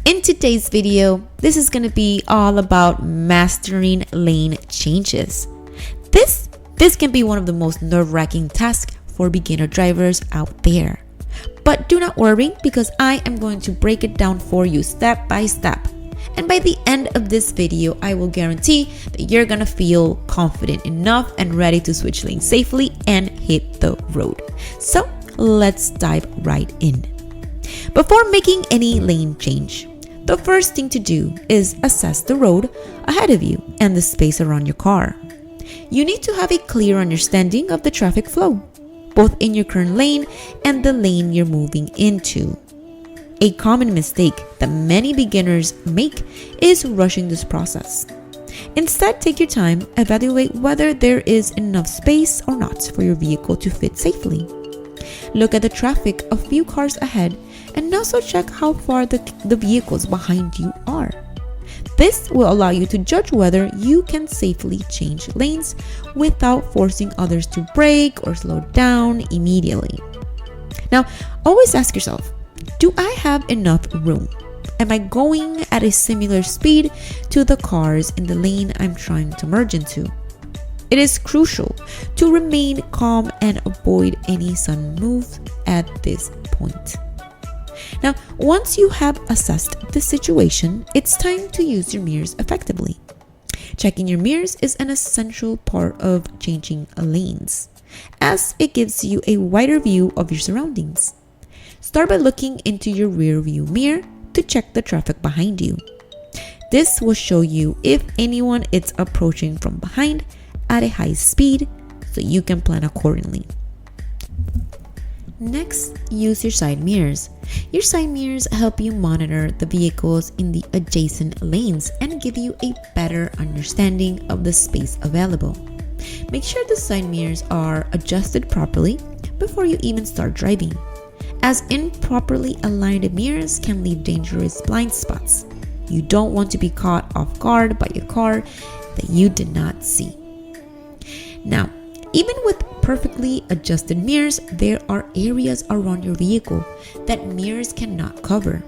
In today's video, this is going to be all about mastering lane changes. This can be one of the most nerve-wracking tasks for beginner drivers out there. But do not worry, because I am going to break it down for you step by step. And by the end of this video, I will guarantee that you're gonna feel confident enough and ready to switch lanes safely and hit the road. So let's dive right in. Before making any lane change, the first thing to do is assess the road ahead of you and the space around your car. You need to have a clear understanding of the traffic flow, both in your current lane and the lane you're moving into. A common mistake that many beginners make is rushing this process. Instead, take your time, evaluate whether there is enough space or not for your vehicle to fit safely. Look at the traffic a few cars ahead and also check how far the vehicles behind you are. This will allow you to judge whether you can safely change lanes without forcing others to brake or slow down immediately. Now, always ask yourself, do I have enough room? Am I going at a similar speed to the cars in the lane I'm trying to merge into? It is crucial to remain calm and avoid any sudden moves at this point. Now, once you have assessed the situation, it's time to use your mirrors effectively. Checking your mirrors is an essential part of changing lanes, as it gives you a wider view of your surroundings. Start by looking into your rear view mirror to check the traffic behind you. This will show you if anyone is approaching from behind at a high speed, so you can plan accordingly. Next, use your side mirrors. Your side mirrors help you monitor the vehicles in the adjacent lanes and give you a better understanding of the space available. Make sure the side mirrors are adjusted properly before you even start driving, as improperly aligned mirrors can leave dangerous blind spots. You don't want to be caught off guard by a car that you did not see. Now, even with perfectly adjusted mirrors, there are areas around your vehicle that mirrors cannot cover.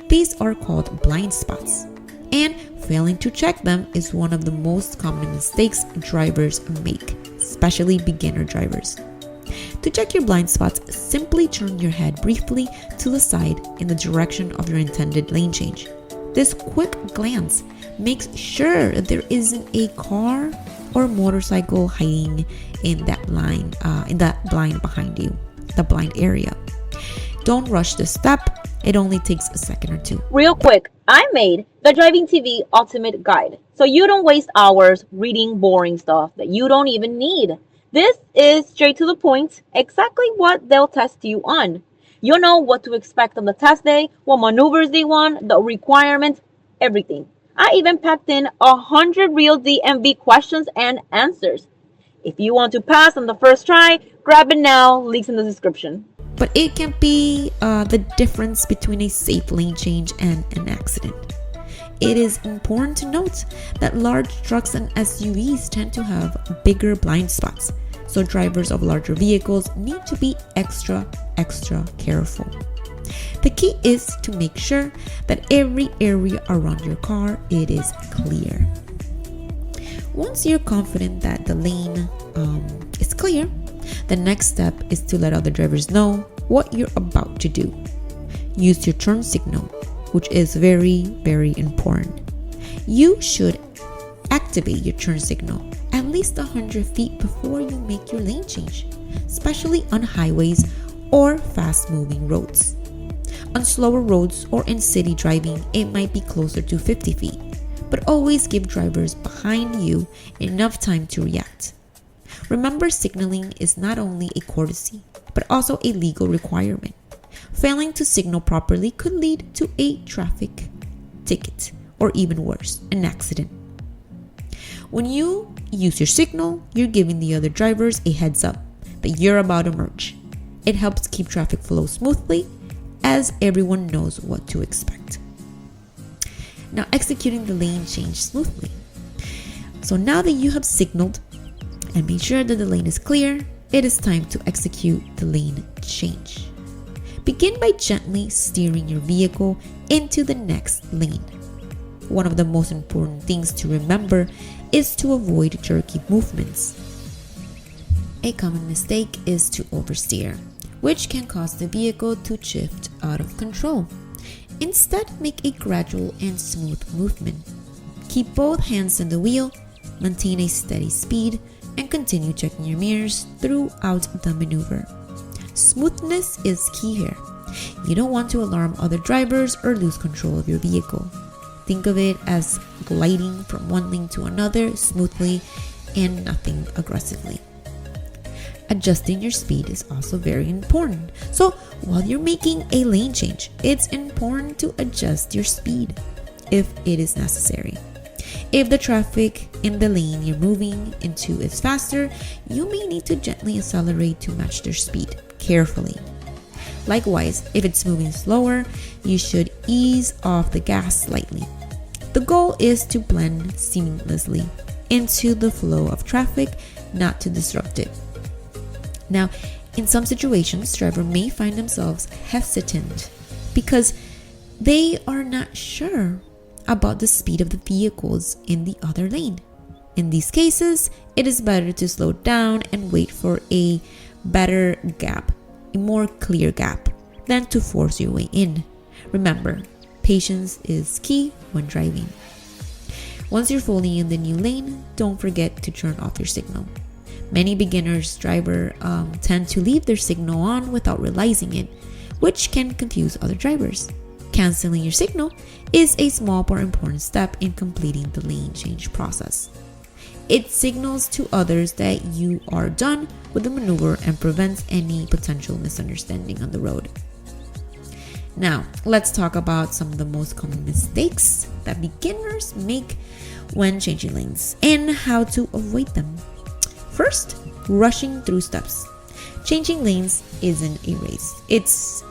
These are called blind spots, and failing to check them is one of the most common mistakes drivers make, especially beginner drivers. To check your blind spots, simply turn your head briefly to the side in the direction of your intended lane change. This quick glance makes sure that there isn't a car or motorcycle hiding in that blind behind you, the blind area. Don't rush this step. It only takes a second or two. Real quick, I made the Driving TV Ultimate Guide, so you don't waste hours reading boring stuff that you don't even need. This is straight to the point, exactly what they'll test you on. You'll know what to expect on the test day, what maneuvers they want, the requirements, everything. I even packed in 100 real DMV questions and answers. If you want to pass on the first try, grab it now, links in the description. But it can be the difference between a safe lane change and an accident. It is important to note that large trucks and SUVs tend to have bigger blind spots, so drivers of larger vehicles need to be extra careful. The key is to make sure that every area around your car it is clear. Once you're confident that the lane is clear, the next step is to let other drivers know what you're about to do. Use your turn signal, which is very important. You should activate your turn signal at least 100 feet before you make your lane change, especially on highways or fast-moving roads. On slower roads or in city driving, it might be closer to 50 feet, but always give drivers behind you enough time to react. Remember, signaling is not only a courtesy, but also a legal requirement. Failing to signal properly could lead to a traffic ticket, or even worse, an accident. When you use your signal, you're giving the other drivers a heads up that you're about to merge. It helps keep traffic flow smoothly, as everyone knows what to expect. Now, executing the lane change smoothly. So now that you have signaled and made sure that the lane is clear, it is time to execute the lane change. Begin by gently steering your vehicle into the next lane. One of the most important things to remember is to avoid jerky movements. A common mistake is to oversteer, which can cause the vehicle to shift out of control. Instead, make a gradual and smooth movement. Keep both hands on the wheel, maintain a steady speed, and continue checking your mirrors throughout the maneuver. Smoothness is key here. You don't want to alarm other drivers or lose control of your vehicle. Think of it as gliding from one lane to another smoothly and nothing aggressively. Adjusting your speed is also very important. So while you're making a lane change, it's important to adjust your speed if it is necessary. If the traffic in the lane you're moving into is faster, you may need to gently accelerate to match their speed carefully. Likewise, if it's moving slower, you should ease off the gas slightly. The goal is to blend seamlessly into the flow of traffic, not to disrupt it. Now, in some situations, drivers may find themselves hesitant because they are not sure about the speed of the vehicles in the other lane. In these cases, it is better to slow down and wait for a better gap, a more clear gap, than to force your way in. Remember, patience is key when driving. Once you're fully in the new lane, don't forget to turn off your signal. Many beginners drivers tend to leave their signal on without realizing it, which can confuse other drivers. Canceling your signal is a small but important step in completing the lane change process. It signals to others that you are done with the maneuver and prevents any potential misunderstanding on the road. Now, let's talk about some of the most common mistakes that beginners make when changing lanes and how to avoid them. First, rushing through steps. Changing lanes isn't a race. It's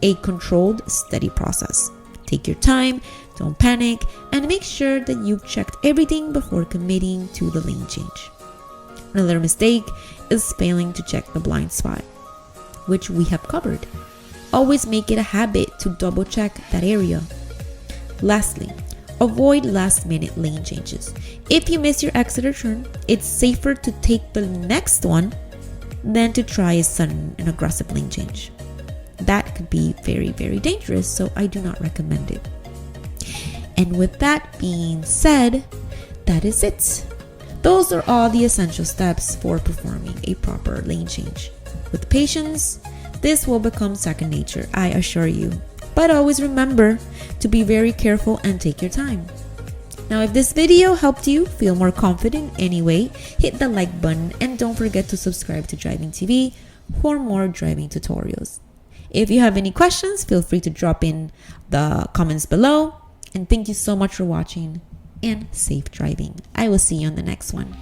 a controlled, steady process. Take your time, don't panic, and make sure that you've checked everything before committing to the lane change. Another mistake is failing to check the blind spot, which we have covered. Always make it a habit to double check that area. Lastly, avoid last-minute lane changes. If you miss your exit or turn, it's safer to take the next one than to try a sudden and aggressive lane change. That could be very, very dangerous, so I do not recommend it. And with that being said, that is it. Those are all the essential steps for performing a proper lane change. With patience, this will become second nature, I assure you. But always remember to be very careful and take your time. Now, if this video helped you feel more confident anyway, hit the like button and don't forget to subscribe to Driving TV for more driving tutorials. If you have any questions, feel free to drop in the comments below. And thank you so much for watching and safe driving. I will see you on the next one.